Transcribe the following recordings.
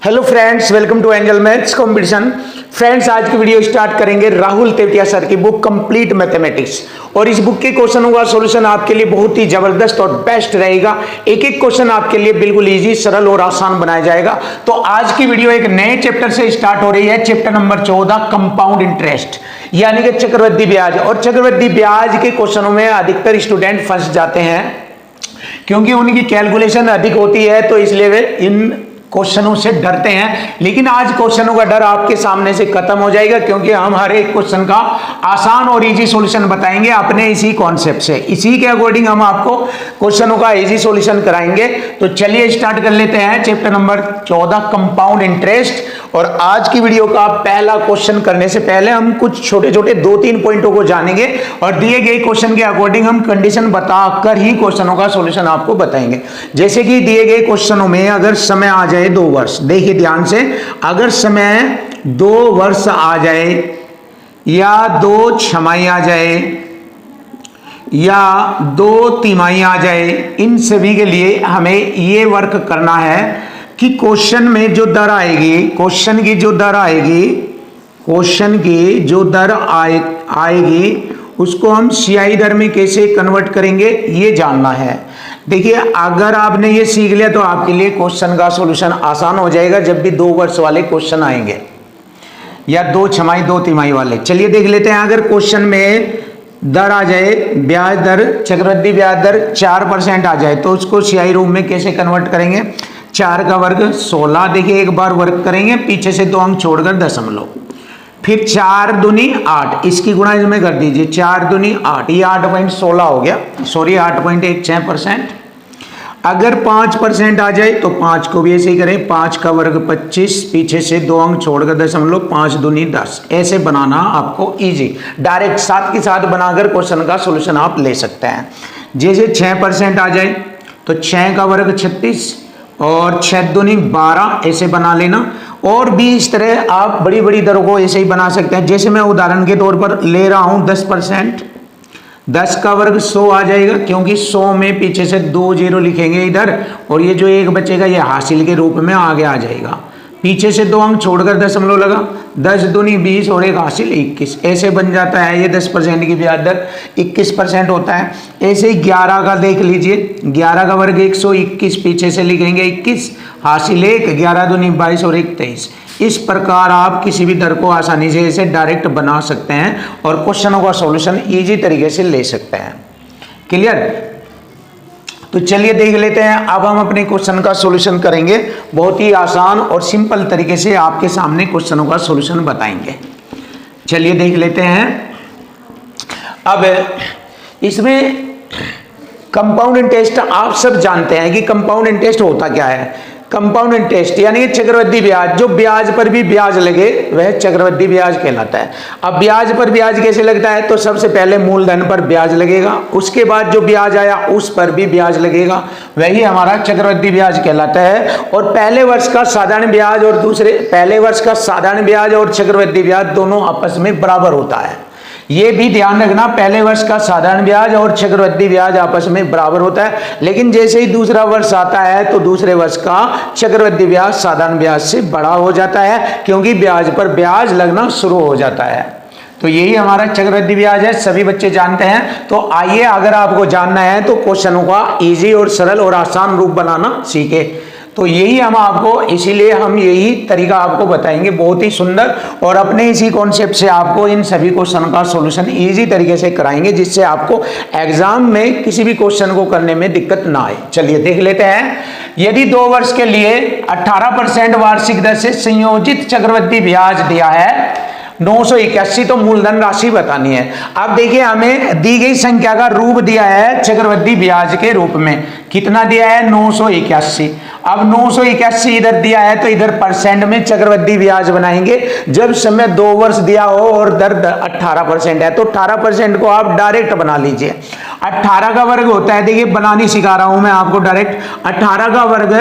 Hello friends, welcome to angel maths competition. Friends, आज की video start करेंगे Rahul Tewatia sir की बुक कंप्लीट मैथमेटिक्स। और इस बुक के क्वेश्चनों का सॉल्यूशन आपके लिए बहुत ही जबरदस्त और बेस्ट रहेगा। एक एक क्वेश्चन आपके लिए बिल्कुल इजी, सरल और आसान बनाया जाएगा। तो आज की वीडियो एक नए चैप्टर से स्टार्ट हो रही है, चैप्टर नंबर 14 कंपाउंड इंटरेस्ट, यानी कि चक्रवृद्धि ब्याज। और चक्रवृद्धि ब्याज के क्वेश्चनों में अधिकतर स्टूडेंट फंस जाते हैं क्योंकि उनकी कैलकुलेशन अधिक होती है, तो इसलिए वे इन क्वेश्चनों से डरते हैं। लेकिन आज क्वेश्चनों का डर आपके सामने से खत्म हो जाएगा, क्योंकि हम हर एक क्वेश्चन का आसान और इजी सॉल्यूशन बताएंगे अपने इसी कॉन्सेप्ट से। इसी के अकॉर्डिंग हम आपको क्वेश्चनों का इजी सॉल्यूशन कराएंगे। तो चलिए स्टार्ट कर लेते हैं चैप्टर नंबर 14 कंपाउंड इंटरेस्ट। और आज की वीडियो का पहला क्वेश्चन करने से पहले हम कुछ छोटे छोटे 2-3 पॉइंटों को जानेंगे और दिए गए क्वेश्चन के अकॉर्डिंग हम कंडीशन बताकर ही क्वेश्चनों का सॉल्यूशन आपको बताएंगे। जैसे कि दिए गए क्वेश्चनों में अगर समय आ जाए 2 वर्ष, देखिए ध्यान से, अगर समय 2 वर्ष आ जाए या 2 छमाही आ जाए या 2 तिमाही आ जाए, इन सभी के लिए हमें ये वर्क करना है कि क्वेश्चन में जो दर आएगी, क्वेश्चन की जो दर आएगी उसको हम सीआई दर में कैसे कन्वर्ट करेंगे, ये जानना है। देखिए, अगर आपने ये सीख लिया तो आपके लिए क्वेश्चन का सॉल्यूशन आसान हो जाएगा जब भी 2 वर्ष वाले क्वेश्चन आएंगे या 2 छमाही 2 तिमाही वाले। चलिए देख लेते हैं। अगर क्वेश्चन में दर आ जाए, ब्याज दर, चक्रवृद्धि ब्याज दर 4% आ जाए, तो उसको सीआई रूप में कैसे कन्वर्ट करेंगे। 4 का वर्ग 16। देखिए एक बार वर्ग करेंगे, पीछे से 2 अंक छोड़कर दशमलव, फिर 4 दूनी 8, इसकी गुणा इसमें कर दीजिए, 4 दूनी 8, ये 8.16 हो गया, सॉरी 8.16%। अगर 5% आ जाए तो 5 को भी ऐसे ही करें, 5 का वर्ग 25, पीछे से 2 अंक छोड़कर दशमलव, 5 दूनी 10। ऐसे बनाना आपको इजी, डायरेक्ट साथ के साथ बनाकर क्वेश्चन का सॉल्यूशन आप ले सकते हैं। जैसे 6% आ जाए तो 6 का वर्ग 36 और 6 दूनी 12, ऐसे बना लेना। और भी इस तरह आप बड़ी बड़ी दरों को ऐसे ही बना सकते हैं। जैसे मैं उदाहरण के तौर पर ले रहा हूं 10%, 10 का वर्ग 100 आ जाएगा, क्योंकि 100 में पीछे से 2 जीरो लिखेंगे इधर, और ये जो एक बचेगा ये हासिल के रूप में आगे आ जाएगा, पीछे से 2 अंक छोड़कर दशमलव लगा, 10 दूनी 20 और एक हासिल 21, ऐसे बन जाता है। ये 10% की ब्याज दर 21% होता है। ऐसे ही 11 का देख लीजिए, 11 का वर्ग 121, पीछे से लिखेंगे 21, हासिल 1, 11 दूनी 22 और 1 23। इस प्रकार आप किसी भी दर को आसानी से इसे डायरेक्ट बना सकते हैं और क्वेश्चनों का सॉल्यूशन इजी तरीके से ले सकते हैं। क्लियर? तो चलिए देख लेते हैं। अब हम अपने क्वेश्चन का सॉल्यूशन करेंगे, बहुत ही आसान और सिंपल तरीके से आपके सामने क्वेश्चनों का सॉल्यूशन बताएंगे। चलिए देख लेते हैं। अब इसमें कंपाउंड इंटरेस्ट, आप सब जानते हैं कि कंपाउंड इंटरेस्ट होता क्या है। कंपाउंड इंटरेस्ट यानी कि चक्रवृद्धि ब्याज, जो ब्याज पर भी ब्याज लगे वह चक्रवृद्धि ब्याज कहलाता है। अब ब्याज पर ब्याज कैसे लगता है, तो सबसे पहले मूलधन पर ब्याज लगेगा, उसके बाद जो ब्याज आया उस पर भी ब्याज लगेगा, वही हमारा चक्रवृद्धि ब्याज कहलाता है। और पहले वर्ष का साधारण ब्याज और चक्रवृद्धि ब्याज दोनों आपस में बराबर होता है। ये भी ध्यान रखना, पहले वर्ष का साधारण ब्याज और चक्रवृद्धि ब्याज आपस में बराबर होता है। लेकिन जैसे ही दूसरा वर्ष आता है तो दूसरे वर्ष का चक्रवृद्धि ब्याज साधारण ब्याज से बड़ा हो जाता है, क्योंकि ब्याज पर ब्याज लगना शुरू हो जाता है। तो यही हमारा चक्रवृद्धि ब्याज है, सभी बच्चे जानते हैं। तो आइए, अगर आपको जानना है तो क्वेश्चनों का इजी और सरल और आसान रूप बनाना सीखे। तो यही हम आपको, इसीलिए हम यही तरीका आपको बताएंगे, बहुत ही सुंदर, और अपने इसी कॉन्सेप्ट से आपको इन सभी क्वेश्चन का सॉल्यूशन इजी तरीके से कराएंगे, जिससे आपको एग्जाम में किसी भी क्वेश्चन को करने में दिक्कत ना आए। चलिए देख लेते हैं। यदि 2 वर्ष के लिए 18% वार्षिक दर से संयोजित चक्रवृद्धि ब्याज दिया है 981, तो मूलधन राशि बतानी है। अब देखिए, हमें दी गई संख्या का रूप दिया है चक्रवृद्धि ब्याज के रूप में, कितना दिया है 981। अब 981 इधर दिया है तो इधर परसेंट में चक्रवृद्धि ब्याज बनाएंगे। जब समय 2 वर्ष दिया हो और दर 18% है तो 18% को आप डायरेक्ट बना लीजिए। 18 का वर्ग होता है, देखिए बनानी सिखा रहा हूं मैं आपको डायरेक्ट, 18 का वर्ग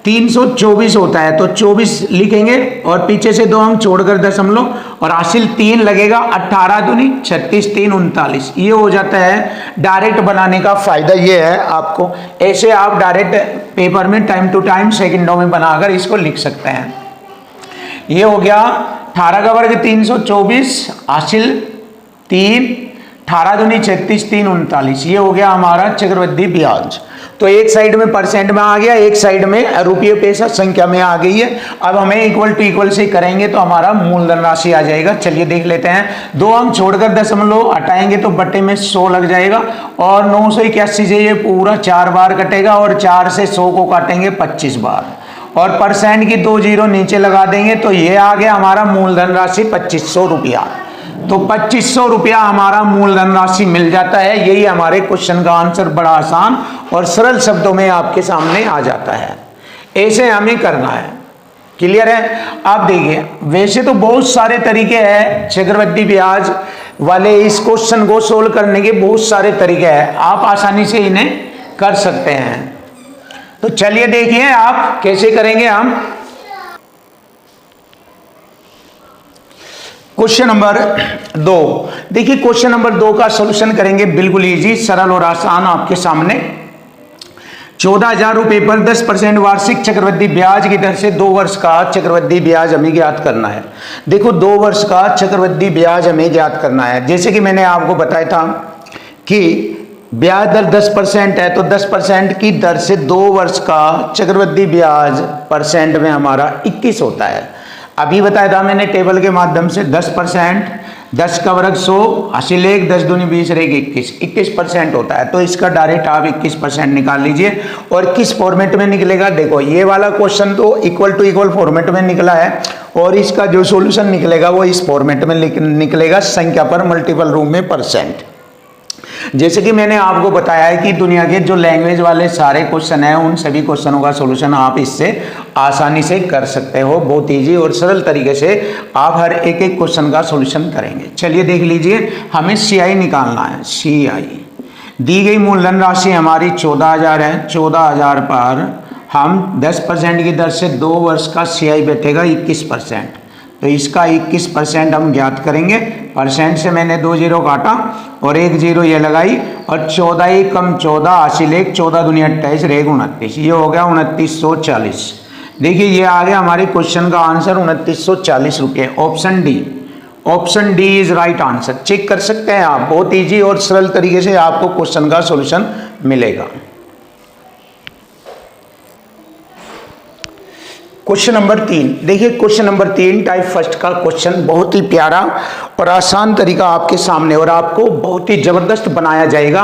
324 होता है तो 24 लिखेंगे और पीछे से 2 अंक छोड़कर दशमलव और हासिल 3 लगेगा। 18 दूनी 36, 3 39, ये हो जाता है। डायरेक्ट बनाने का फायदा ये है आपको, ऐसे आप डायरेक्ट पेपर में टाइम टू टाइम सेकंडों में बनाकर इसको लिख सकते हैं। ये हो गया 18 का वर्ग 324 हासिल 3, 18 दूनी 36, 3 39, ये हो गया हमारा चक्रवृद्धि ब्याज। तो एक साइड में परसेंट में आ गया, एक साइड में रुपये पैसा संख्या में आ गई है। अब हमें इक्वल टू इक्वल से करेंगे तो हमारा मूलधन राशि आ जाएगा। चलिए देख लेते हैं। 2 अंक छोड़कर दशमलव हटाएंगे तो बट्टे में 100 लग जाएगा और 981 से ये पूरा 4 बार कटेगा और 4 से 100 को काटेंगे 25 बार और परसेंट की 2 जीरो नीचे लगा देंगे तो ये आ गया हमारा मूलधन राशि 2500 रुपया। तो 2500 रुपया हमारा मूलधन राशि मिल जाता है। यही हमारे क्वेश्चन का आंसर, बड़ा आसान और सरल शब्दों में आपके सामने आ जाता है। ऐसे हमें करना है। क्लियर है? आप देखिए, वैसे तो बहुत सारे तरीके हैं चक्रवृद्धि ब्याज वाले इस क्वेश्चन को सोल्व करने के, बहुत सारे तरीके हैं, आप आसानी से इन्हें कर सकते हैं। तो चलिए देखिए आप कैसे करेंगे। हम क्वेश्चन नंबर 2 देखिए, क्वेश्चन नंबर 2 का सॉल्यूशन करेंगे बिल्कुल इजी, सरल और आसान आपके सामने। 14,000 रुपए पर 10% वार्षिक चक्रवृद्धि ब्याज की दर से 2 वर्ष का चक्रवृद्धि ब्याज हमें ज्ञात करना है। देखो 2 वर्ष का चक्रवृद्धि ब्याज हमें ज्ञात करना है। जैसे कि मैंने आपको बताया था कि ब्याज दर 10% है तो 10% की दर से 2 वर्ष का चक्रवृद्धि ब्याज परसेंट में हमारा 21 होता है। अभी बताया था मैंने टेबल के माध्यम से 10%, 10 का वर्ग 100 हासिल 1, 10 दूनी 20 रहेगी 21% होता है। तो इसका डायरेक्ट आप 21% निकाल लीजिए। और किस फॉर्मेट में निकलेगा? देखो ये वाला क्वेश्चन तो इक्वल टू इक्वल फॉर्मेट में निकला है और इसका जो सॉल्यूशन निकलेगा वो इस फॉर्मेट में निकलेगा, संख्या पर मल्टीपल रूप में परसेंट। जैसे कि मैंने आपको बताया है कि दुनिया के जो लैंग्वेज वाले सारे क्वेश्चन हैं उन सभी क्वेश्चनों का सॉल्यूशन आप इससे आसानी से कर सकते हो। बहुत इजी और सरल तरीके से आप हर एक एक क्वेश्चन का सॉल्यूशन करेंगे। चलिए देख लीजिए, हमें सीआई निकालना है। सीआई दी गई मूलधन राशि हमारी 14,000 है। 14,000 पर हम 10% की दर से 2 वर्ष का सीआई बैठेगा 21%। तो इसका 21% हम ज्ञात करेंगे। परसेंट से मैंने 2 जीरो काटा और 1 जीरो ये लगाई और 14 कम 14 हासिल 1, 14 दूनी 28 रहेगा 29, ये हो गया 2940। देखिए ये आ गया हमारे क्वेश्चन का आंसर 2940 रुपये। Option D, option D is right answer. Check कर सकते हैं आप, बहुत ईजी और सरल तरीके से आपको क्वेश्चन का सॉल्यूशन मिलेगा। क्वेश्चन नंबर 3 देखिए, क्वेश्चन नंबर 3 टाइप फर्स्ट का क्वेश्चन, बहुत ही प्यारा और आसान तरीका आपके सामने और आपको बहुत ही जबरदस्त बनाया जाएगा।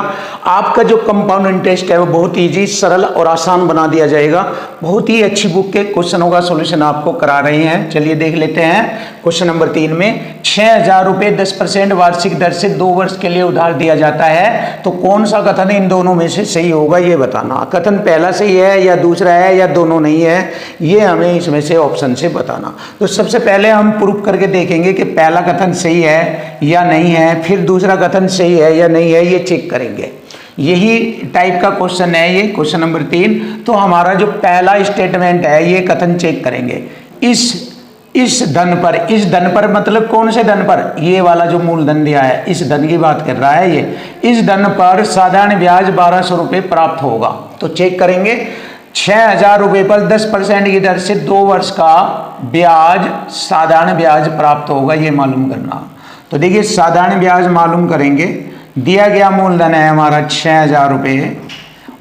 आपका जो कंपाउंड इंटरेस्ट है वो बहुत इजी, सरल और आसान बना दिया जाएगा। बहुत ही अच्छी बुक के क्वेश्चनों का सॉल्यूशन आपको करा रहे हैं। चलिए देख लेते हैं। क्वेश्चन नंबर 3 में 6,000 रुपये 10% वार्षिक दर से 2 वर्ष के लिए उधार दिया जाता है, तो कौन सा कथन इन दोनों में से सही होगा ये बताना। कथन पहला सही है या दूसरा है या दोनों नहीं है, ये हमें इसमें से ऑप्शन से बताना। तो सबसे पहले हम प्रूफ करके देखेंगे कि पहला कथन सही है या नहीं है, फिर दूसरा कथन सही है या नहीं है, ये चेक करेंगे। यही टाइप का क्वेश्चन है ये, क्वेश्चन नंबर 3। तो हमारा जो पहला स्टेटमेंट है ये कथन चेक करेंगे। इस धन पर, इस धन पर मतलब कौन से धन पर? ये वाला जो मूलधन दिया है, इस धन की बात कर रहा है ये। इस धन पर साधारण ब्याज 1200 रुपये प्राप्त होगा। तो चेक करेंगे, 6,000 रुपये पर 10% की दर से 2 वर्ष का ब्याज, साधारण ब्याज प्राप्त होगा, ये मालूम करना। तो देखिए साधारण ब्याज मालूम करेंगे। दिया गया मूलधन है हमारा 6,000 रुपये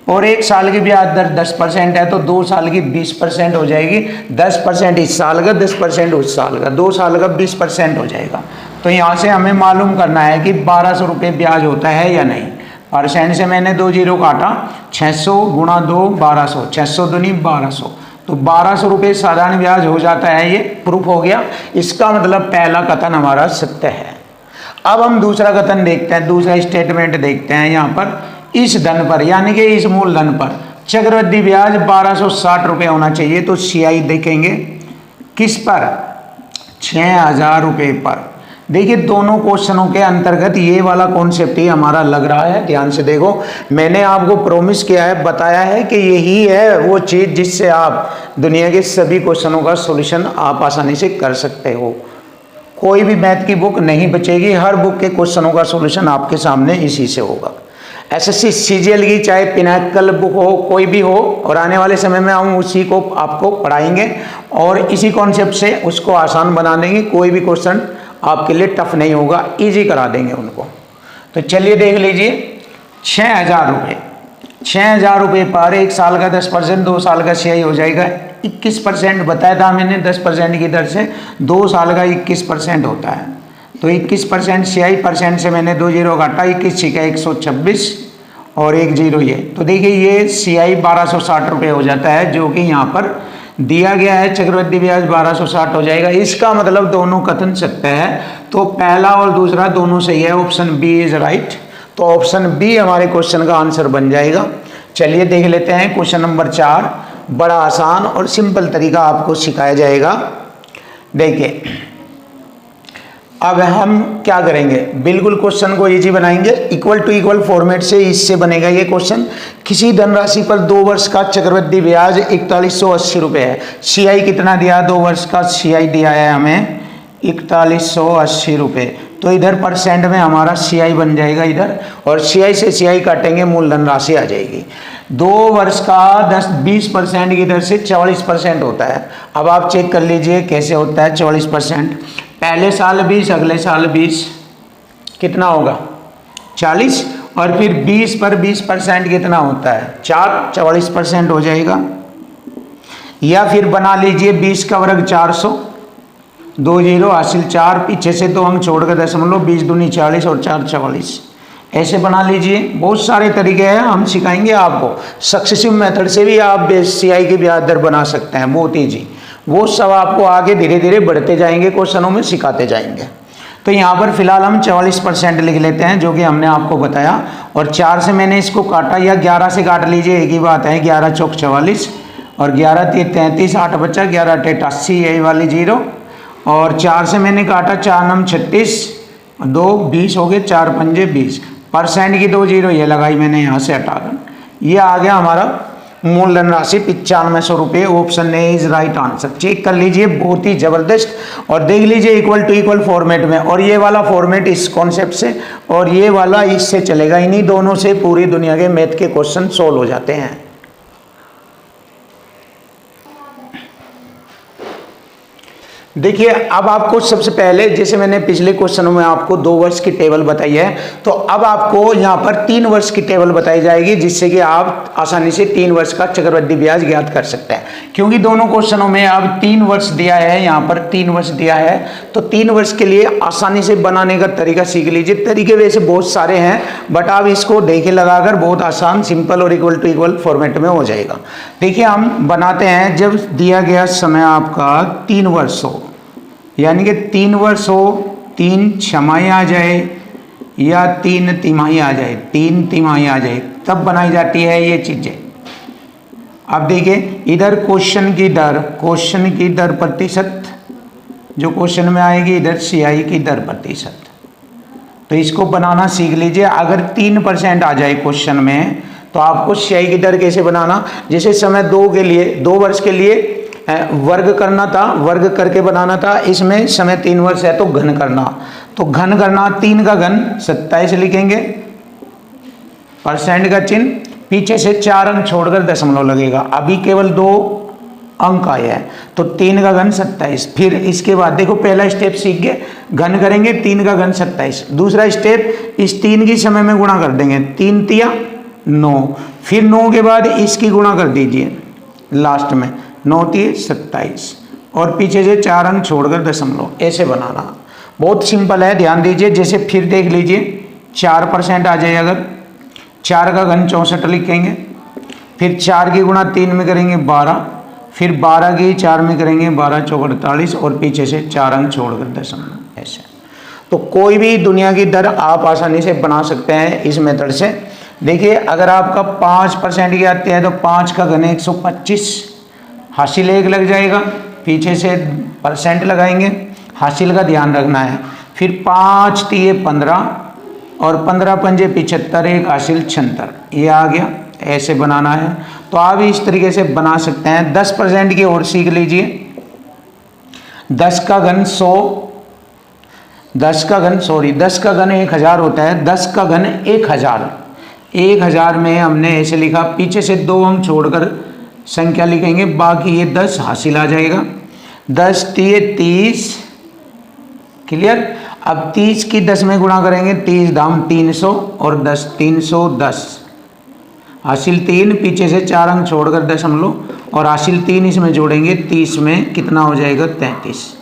और 1 साल की ब्याज दर 10% है तो 2 साल की 20% हो जाएगी। 10% इस साल का, 10% उस साल का, 2 साल का 20% हो जाएगा। तो यहाँ से हमें मालूम करना है कि 1200 रुपये ब्याज होता है या नहीं। परसेंट से मैंने 2 जीरो काटा, 600 गुणा 2 1200, 600 दूनी 1200, तो 1200 रुपये साधारण ब्याज हो जाता है। ये प्रूफ हो गया। इसका मतलब पहला कथन हमारा सत्य है। अब हम दूसरा कथन देखते हैं, दूसरा स्टेटमेंट देखते हैं। यहाँ पर इस धन पर यानी कि इस मूलधन पर चक्रवृद्धि ब्याज 1260 रुपये होना चाहिए। तो सीआई देखेंगे किस पर? 6,000 रुपये पर। देखिए दोनों क्वेश्चनों के अंतर्गत ये वाला कॉन्सेप्ट ही हमारा लग रहा है। ध्यान से देखो, मैंने आपको प्रॉमिस किया है, बताया है कि यही है वो चीज़ जिससे आप दुनिया के सभी क्वेश्चनों का सॉल्यूशन आप आसानी से कर सकते हो। कोई भी मैथ की बुक नहीं बचेगी, हर बुक के क्वेश्चनों का सॉल्यूशन आपके सामने इसी से होगा। एसएससी सीजीएल की चाहे पिनाकल बुक हो, कोई भी हो, और आने वाले समय में हम उसी को आपको पढ़ाएंगे और इसी कॉन्सेप्ट से उसको आसान बना देंगे। कोई भी क्वेश्चन आपके लिए टफ नहीं होगा, इजी करा देंगे उनको। तो चलिए देख लीजिए, 6,000 रुपये, 6,000 रुपये पर 1 साल का 10%, 2 साल का CI हो जाएगा 21%। बताया था मैंने 10% की दर से 2 साल का 21% होता है। तो 21% CI परसेंट से मैंने 2 जीरो काटा, 21 छिका 126 और 1 जीरो ये। तो देखिए ये CI 1260 रुपये हो जाता है, जो कि यहाँ पर दिया गया है। चक्रवृद्धि ब्याज 1260 हो जाएगा। इसका मतलब दोनों कथन सत्य है। तो पहला और दूसरा दोनों सही है, ऑप्शन बी इज राइट। तो ऑप्शन बी हमारे क्वेश्चन का आंसर बन जाएगा। चलिए देख लेते हैं क्वेश्चन नंबर 4। बड़ा आसान और सिंपल तरीका आपको सिखाया जाएगा। देखिए अब हम क्या करेंगे, बिल्कुल क्वेश्चन को इजी बनाएंगे। इक्वल टू इक्वल फॉर्मेट से इससे बनेगा ये क्वेश्चन। किसी धनराशि पर 2 वर्ष का चक्रवृद्धि ब्याज 4180 रुपये है। CI कितना दिया, 2 वर्ष का CI दिया है हमें 4180 रुपये। तो इधर परसेंट में हमारा CI बन जाएगा इधर, और CI से CI काटेंगे, मूलधन राशि आ जाएगी। 2 वर्ष का 20% की दर से 44% होता है। अब आप चेक कर लीजिए कैसे होता है 44%। पहले साल 20, अगले साल 20, कितना होगा 40, और फिर 20 पर 20% कितना होता है 4, 44% हो जाएगा। या फिर बना लीजिए 20 का वर्ग 400, 2 जीरो हासिल 4, पीछे से 2 अंक छोड़कर दशमलव, 20 दूनी 40 और 4 44, ऐसे बना लीजिए। बहुत सारे तरीके हैं, हम सिखाएंगे आपको। सक्सेसिव मेथड से भी आप CI की ब्याज दर बना सकते हैं, बहुत ईजी। वो सब आपको आगे धीरे धीरे बढ़ते जाएंगे, क्वेश्चनों में सिखाते जाएंगे। तो यहाँ पर फिलहाल हम 44% लिख लेते हैं, जो कि हमने आपको बताया। और 4 से मैंने इसको काटा, या 11 से काट लीजिए, एक ही बात है। 11 चौक 44 और 11 3 33, 8 बचा, 11 8 80, यही वाली जीरो। और 4 से मैंने काटा, 4 9 36, 2 20 हो गए, 4 पंजे 20। परसेंट की 2 जीरो ये लगाई मैंने यहाँ से हटाकर, ये आ गया हमारा मूलधन राशि 9500 रुपये। Option A is right answer. Check कर लीजिए, बहुत ही जबरदस्त। और देख लीजिए इक्वल टू इक्वल फॉर्मेट में, और ये वाला फॉर्मेट इस कॉन्सेप्ट से और ये वाला इससे चलेगा। इन्हीं दोनों से पूरी दुनिया के मैथ के क्वेश्चन सोल्व हो जाते हैं। देखिए अब आपको सबसे पहले, जैसे मैंने पिछले क्वेश्चनों में आपको 2 वर्ष की टेबल बताई है, तो अब आपको यहाँ पर 3 वर्ष की टेबल बताई जाएगी, जिससे कि आप आसानी से 3 वर्ष का चक्रवृद्धि ब्याज ज्ञात कर सकते हैं। क्योंकि दोनों क्वेश्चनों में अब 3 वर्ष दिया है, यहाँ पर 3 वर्ष दिया है, तो 3 वर्ष के लिए आसानी से बनाने का तरीका सीख लीजिए। तरीके वैसे बहुत सारे हैं, बट आप इसको देखिए लगाकर बहुत आसान, सिंपल और इक्वल टू इक्वल फॉर्मेट में हो जाएगा। देखिए हम बनाते हैं, जब दिया गया समय आपका 3 वर्ष हो, यानी कि 3 वर्ष हो, 3 छमाही आ जाए या 3 तिमाही आ जाए, 3 तिमाही आ जाए, तब बनाई जाती है ये चीजें। अब देखिए इधर क्वेश्चन की दर प्रतिशत जो क्वेश्चन में आएगी, इधर CI की दर प्रतिशत। तो इसको बनाना सीख लीजिए। अगर 3% आ जाए क्वेश्चन में, तो आपको CI की दर कैसे बनाना, जैसे समय 2 के लिए, 2 वर्ष के लिए वर्ग करना था, वर्ग करके बनाना था। इसमें समय 3 वर्ष है तो घन करना, तो घन करना, 3 का घन 27 लिखेंगे, परसेंट का चिन्ह, पीछे से 4 अंक छोड़कर दशमलव लगेगा। अभी केवल 2 अंक आए हैं, तो 3 का घन 27। फिर इसके बाद देखो पहला स्टेप सीख गए, घन करेंगे, 3 का घन 27। दूसरा स्टेप, इस 3 की समय में गुणा कर देंगे, 3 तिया 9, फिर 9 के बाद इसकी गुणा कर दीजिए लास्ट में, 9 तिये 27, और पीछे से 4 अंक छोड़कर दशमलव, ऐसे बनाना। बहुत सिंपल है, ध्यान दीजिए। जैसे फिर देख लीजिए 4% आ जाए, अगर 4 का घन 64 लिखेंगे, फिर 4 की गुणा 3 में करेंगे 12, फिर 12 की 4 में करेंगे 12 चौक 48, और पीछे से 4 अंक छोड़कर दशमलव, ऐसे। तो कोई भी दुनिया की दर आप आसानी से बना सकते हैं इस मेथड से। देखिए अगर आपका 5% की आती है, तो 5 का घन 125, हासिल 1 लग जाएगा, पीछे से परसेंट लगाएंगे, हासिल का ध्यान रखना है। फिर 5 तिये 15 और 15 पंजे 75, एक हासिल 76, ये आ गया। ऐसे बनाना है तो आप इस तरीके से बना सकते हैं। 10% की और सीख लीजिए। 10 का घन 100, 10 का घन 1000 होता है। 10 का घन 1000, 1000 में हमने ऐसे लिखा, पीछे से 2 अंक छोड़कर संख्या लिखेंगे, बाकी ये 10 हासिल आ जाएगा। 10 तिये 30, क्लियर। अब 30 की 10 में गुणा करेंगे, 30 दाम 300 और 10 310, हासिल 3, पीछे से 4 अंक छोड़कर दशमलव और हासिल 3 इसमें जोड़ेंगे, 30 में कितना हो जाएगा 33।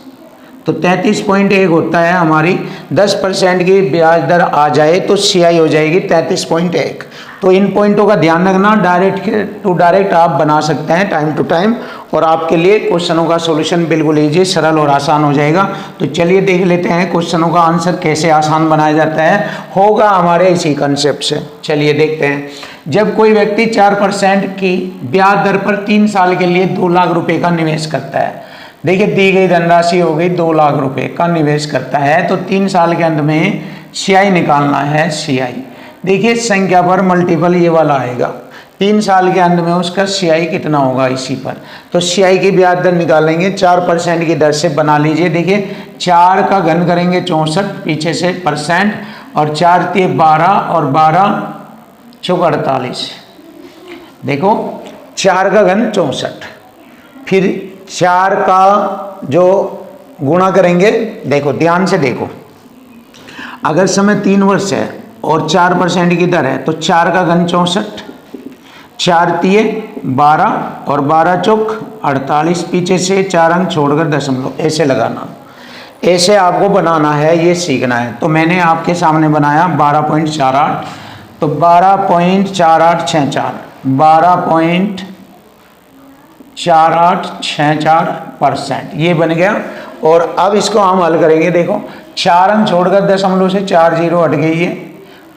तो 33.1 होता है हमारी। 10% की ब्याज दर आ जाए तो CI हो जाएगी 33.1। तो इन पॉइंटों का ध्यान रखना, डायरेक्ट टू डायरेक्ट आप बना सकते हैं टाइम टू टाइम, और आपके लिए क्वेश्चनों का सॉल्यूशन बिल्कुल ईजी, सरल और आसान हो जाएगा। तो चलिए देख लेते हैं क्वेश्चनों का आंसर कैसे आसान बनाया जाता है, होगा हमारे इसी कंसेप्ट से। चलिए देखते हैं। जब कोई व्यक्ति 4% की ब्याज दर पर 3 साल के लिए 2 लाख रुपए का निवेश करता है, देखिए दी गई धनराशि हो गई 2 लाख रुपए का निवेश करता है, तो 3 साल के अंत में CI निकालना है। CI देखिए संख्या पर मल्टीपल ये वाला आएगा, 3 साल के अंत में उसका CI कितना होगा इसी पर। तो CI की ब्याज दर निकालेंगे 4% की दर से, बना लीजिए। देखिए 4 का घन करेंगे 64, पीछे से परसेंट, और 4 तिये 12 और 12 चौक 48। देखो 4 का घन 64, फिर 4 का जो गुणा करेंगे, देखो ध्यान से देखो, अगर समय 3 वर्ष है और 4% की दर है तो 4 का घन 64, 4 तिये 12 और 12 चौक 48, पीछे से 4 अंक छोड़कर दशमलव, ऐसे लगाना, ऐसे आपको बनाना है, ये सीखना है। तो मैंने आपके सामने बनाया 12.48, तो 12.4864, 12.4864%, ये बन गया। और अब इसको हम हल करेंगे। देखो 4 अंक छोड़कर दशमलव से 4 जीरो हट गई है,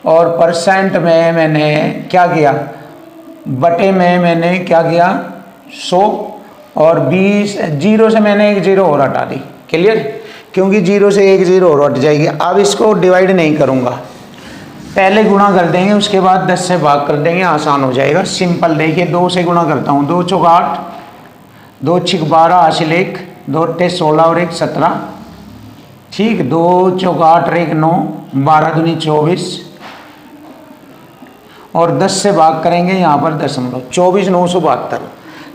और परसेंट में मैंने क्या किया, बटे में मैंने क्या किया 100, और 20 जीरो से मैंने 1 जीरो और हटा दी, क्लियर, क्योंकि 0 से 1 जीरो और हट जाएगी। अब इसको डिवाइड नहीं करूँगा, पहले गुणा कर देंगे, उसके बाद 10 से भाग कर देंगे, आसान हो जाएगा, सिंपल। देखिए 2 से गुणा करता हूँ, 2 चौक 8, 2 छिक 12 हासिल 1, 2 अट्ठे 16 और 1 17, ठीक, 2 चौक 8 और 1 9, 12 दूनी 24, और 10 से भाग करेंगे यहाँ पर दशमलव, 24,972।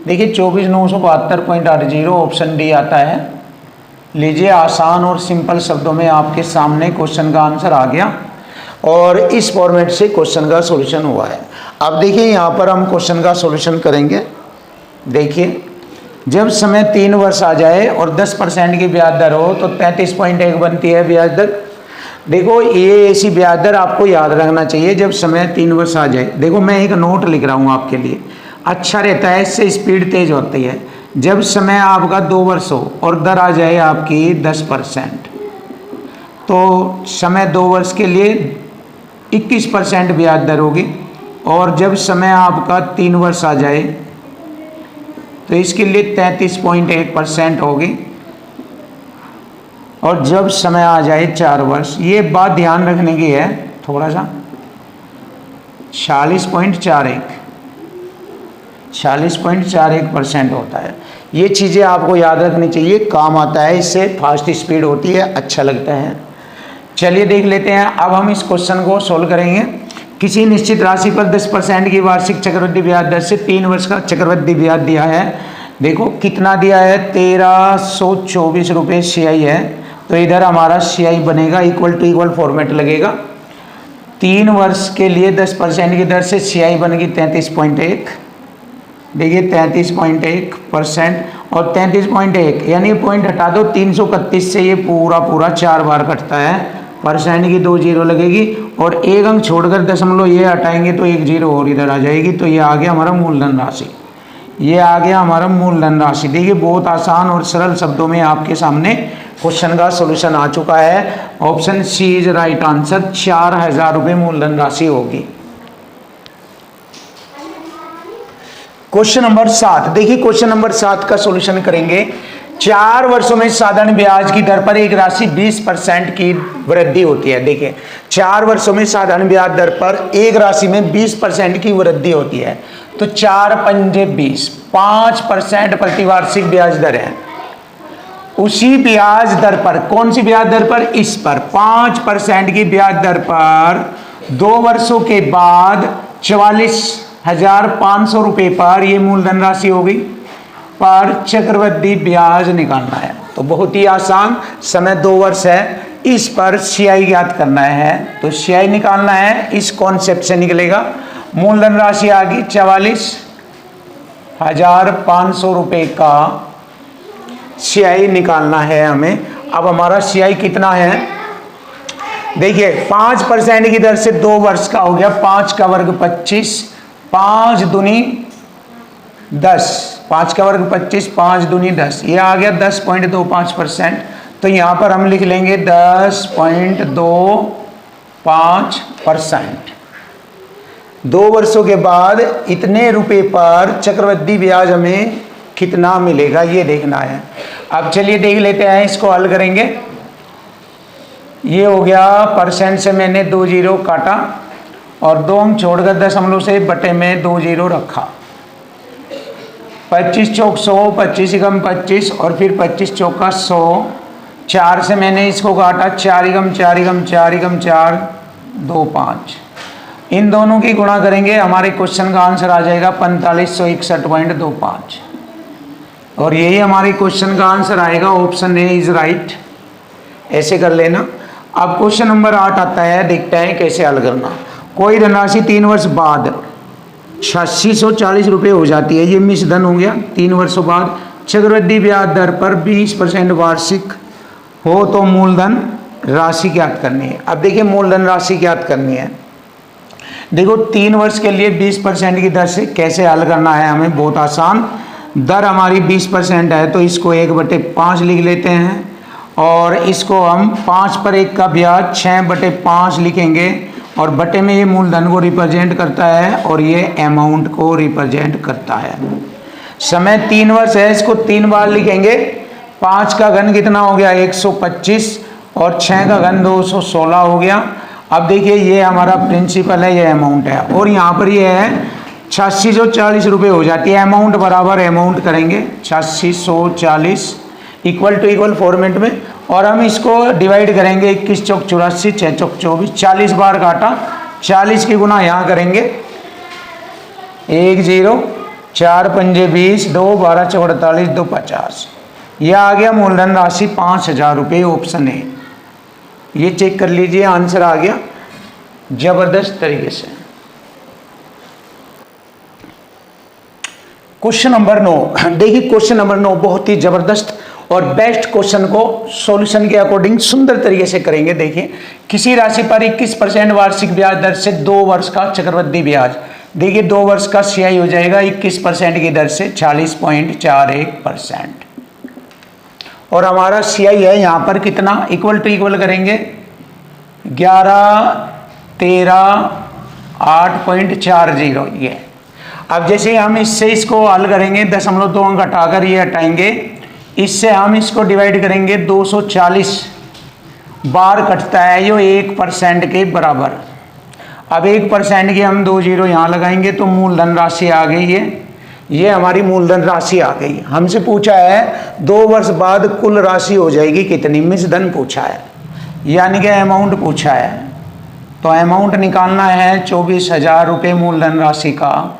देखिए 24,972.80 ऑप्शन डी आता है। लीजिए आसान और सिंपल शब्दों में आपके सामने क्वेश्चन का आंसर आ गया, और इस फॉर्मेट से क्वेश्चन का सॉल्यूशन हुआ है। अब देखिए यहाँ पर हम क्वेश्चन का सॉल्यूशन करेंगे। देखिए जब समय 3 वर्ष आ जाए और 10% की ब्याज दर हो तो 33.1 बनती है ब्याज दर। देखो ये ऐसी ब्याज दर आपको याद रखना चाहिए जब समय 3 वर्ष आ जाए। देखो मैं एक नोट लिख रहा हूँ आपके लिए, अच्छा रहता है, इससे स्पीड तेज होती है। जब समय आपका 2 वर्ष हो और दर आ जाए आपकी 10%, तो समय 2 वर्ष के लिए 21% ब्याज दर होगी, और जब समय आपका 3 वर्ष आ जाए तो इसके लिए 33.1% होगी, और जब समय आ जाए 4 वर्ष, ये बात ध्यान रखने की है थोड़ा सा, 40.41% होता है। ये चीज़ें आपको याद रखनी चाहिए, काम आता है, इससे फास्ट स्पीड होती है, अच्छा लगता है। चलिए देख लेते हैं। अब हम इस क्वेश्चन को सोल्व करेंगे। किसी निश्चित राशि पर 10% की वार्षिक चक्रवृद्धि ब्याज दर से 3 वर्ष का चक्रवृद्धि ब्याज दिया है। देखो कितना दिया है, 1324 रुपये CI है, तो इधर हमारा CI बनेगा इक्वल टू इक्वल फॉर्मेट लगेगा। 3 वर्ष के लिए 10% की दर से CI बनेगी 33.1, देखिए 33.1%, और 33.1 यानी पॉइंट हटा दो, 331 से ये पूरा 4 बार कटता है, परसेंट की 2 जीरो लगेगी, और 1 अंक छोड़कर दशमलव ये हटाएंगे तो 1 जीरो और इधर आ जाएगी। तो ये आ गया हमारा मूलधन राशि, ये आ गया हमारा मूलधन राशि। देखिए बहुत आसान और सरल शब्दों में आपके सामने क्वेश्चन का सॉल्यूशन आ चुका है। Option C is right answer, 4000 रुपये मूलधन राशि होगी। क्वेश्चन नंबर 7, देखिए क्वेश्चन नंबर 7 का सॉल्यूशन करेंगे। 4 वर्षों में साधारण ब्याज की दर पर एक राशि 20% की वृद्धि होती है। देखिए 4 वर्षों में साधारण ब्याज दर पर एक राशि में 20% की वृद्धि होती है। तो 4 पंजे 20, 5% प्रतिवार्षिक ब्याज दर है। उसी ब्याज दर पर, कौन सी ब्याज दर पर? इस पर 5% की ब्याज दर पर 2 वर्षों के बाद 44,500 रुपये पर यह मूलधन राशि होगी पर चक्रवृद्धि ब्याज निकालना है। तो बहुत ही आसान, समय 2 वर्ष है, इस पर सीआई ज्ञात करना है। तो सीआई निकालना है, इस कॉन्सेप्ट से निकलेगा। मूलधन राशि आ गई 44,500 रुपये का सीआई निकालना है हमें। अब हमारा सीआई कितना है? देखिए 5% की दर से 2 वर्ष का हो गया, 5 का वर्ग 25, 5 दूनी 10, 5 का वर्ग 25, 5 दूनी 10, ये आ गया 10.25%। तो यहाँ पर हम लिख लेंगे 10.25%। 2 वर्षों के बाद इतने रुपए पर चक्रवृद्धि ब्याज हमें कितना मिलेगा ये देखना है। अब चलिए देख लेते हैं, इसको हल करेंगे। ये हो गया, परसेंट से मैंने 2 जीरो काटा और 2 अंक छोड़कर दशमलव से बटे में 2 जीरो रखा। 25 चौक 100, 25 एकम 25 और फिर 25 चौका 100। 4 से मैंने इसको काटा, 4 एकम 4 एकम 4 एकम 4, 2 5। इन दोनों की गुणा करेंगे, हमारे क्वेश्चन का आंसर आ जाएगा 4561.25 और यही हमारे क्वेश्चन का आंसर आएगा। Option A is right. ऐसे कर लेना। अब क्वेश्चन नंबर 8 आता है, देखते हैं कैसे हल करना। कोई धनराशि 3 वर्ष बाद 8640 रुपये हो जाती है, ये मिश्र धन हो गया। 3 वर्षों बाद चक्रवृद्धि ब्याज दर पर 20% वार्षिक हो तो मूलधन राशि ज्ञात करनी है। अब देखिए मूलधन राशि ज्ञात करनी है। देखो 3 वर्ष के लिए 20% की दर से कैसे हल करना है हमें, बहुत आसान। दर हमारी 20% है तो इसको 1/5 लिख लेते हैं और इसको हम 5 पर 1 का ब्याज 6/5 लिखेंगे और बटे में ये मूलधन को रिप्रेजेंट करता है और ये अमाउंट को रिप्रेजेंट करता है। समय 3 वर्ष है, इसको 3 बार लिखेंगे। 5 का घन कितना हो गया? 125 और 6 का घन 216 हो गया। अब देखिए ये हमारा प्रिंसिपल है, ये अमाउंट है और यहाँ पर ये है 8640 रुपये हो जाती है। अमाउंट बराबर अमाउंट करेंगे 8640 इक्वल टू इक्वल फॉर्मेट में और हम इसको डिवाइड करेंगे 21 चौक 84, 6 चौक 24, 40 बार काटा। 40 की गुना यहाँ करेंगे 1 0, 4 पंजे 20, 2 12 चौक 48, 2 50। यह आ गया मूलधन राशि 5000 रुपये। ऑप्शन ए, ये चेक कर लीजिए, आंसर आ गया जबरदस्त तरीके से। क्वेश्चन नंबर 9, देखिए क्वेश्चन नंबर 9 बहुत ही जबरदस्त और बेस्ट क्वेश्चन को सॉल्यूशन के अकॉर्डिंग सुंदर तरीके से करेंगे। देखिए किसी राशि पर 21% वार्षिक ब्याज दर से 2 वर्ष का चक्रवृद्धि ब्याज, देखिए 2 वर्ष का सीआई हो जाएगा 21% की दर से 40.41% और हमारा सीआई है यहाँ पर कितना? इक्वल टू इक्वल करेंगे 11 13 8.40 ये। अब जैसे हम इससे इसको हल करेंगे, 0.2 अंक हटाकर ये हटाएंगे, इससे हम इसको डिवाइड करेंगे 240 बार कटता है जो 1% के बराबर। अब 1% की हम 2 जीरो यहाँ लगाएंगे तो मूलधन राशि आ गई है, ये हमारी मूलधन राशि आ गई। हमसे पूछा है 2 वर्ष बाद कुल राशि हो जाएगी कितनी, मिश्र धन पूछा है यानी कि अमाउंट पूछा है। तो अमाउंट निकालना है 24,000 रुपये मूलधन राशि का।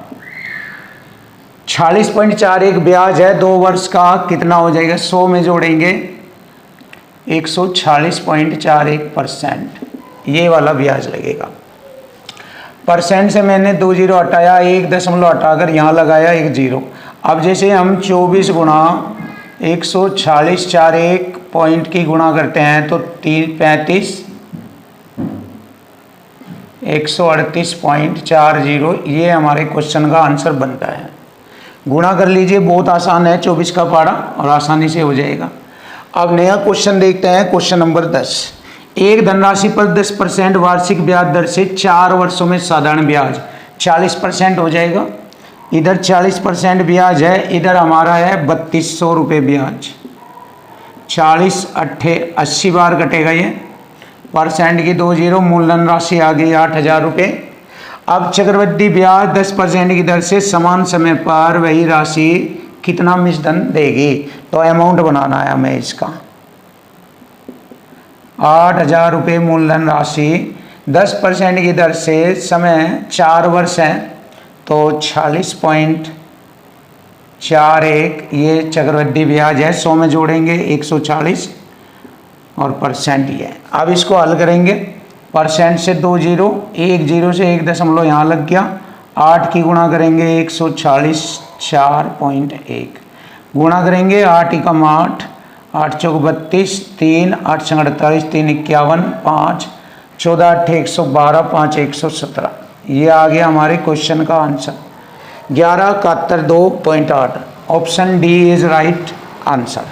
40.41 ब्याज है 2 वर्ष का, कितना हो जाएगा? 100 में जोड़ेंगे 140.41%, ये वाला ब्याज लगेगा। परसेंट से मैंने 2 जीरो हटाया, 1 दशमलव हटाकर यहाँ लगाया 1 जीरो। अब जैसे हम 24 गुणा 140.41 पॉइंट की गुणा करते हैं तो 35 138.40, ये हमारे क्वेश्चन का आंसर बनता है। गुणा कर लीजिए, बहुत आसान है, 24 का पारा और आसानी से हो जाएगा। अब नया क्वेश्चन देखते हैं, क्वेश्चन नंबर 10। एक धनराशि पर 10% वार्षिक ब्याज दर से 4 वर्षों में साधारण ब्याज 40% हो जाएगा। इधर 40% ब्याज है, इधर हमारा है 3200 रुपये ब्याज। 40 अट्ठे 80 बार कटेगा ये, परसेंट की 2 जीरो, मूलधन राशि आ गई 8,000 रुपये। अब चक्रवृद्धि ब्याज 10% की दर से समान समय पर वही राशि कितना मिश्रधन देगी, तो अमाउंट बनाना है हमें इसका। 8,000 रुपये मूलधन राशि 10% की दर से, समय 4 वर्ष है तो 40.41 ये चक्रवृद्धि ब्याज है। 100 में जोड़ेंगे 140 और परसेंट ये है। अब इसको हल करेंगे, परसेंट से 2 जीरो, 1 जीरो से 1 दशमलव यहाँ लग गया, 8 की गुणा करेंगे 140 4.1 गुणा करेंगे 8 एकम 8, 8 चौक 32, 3 8 छंग 48, 3 51, 5 14 8 112, 5 117। ये आ गया हमारे क्वेश्चन का answer 1171 2.8। Option D is right answer.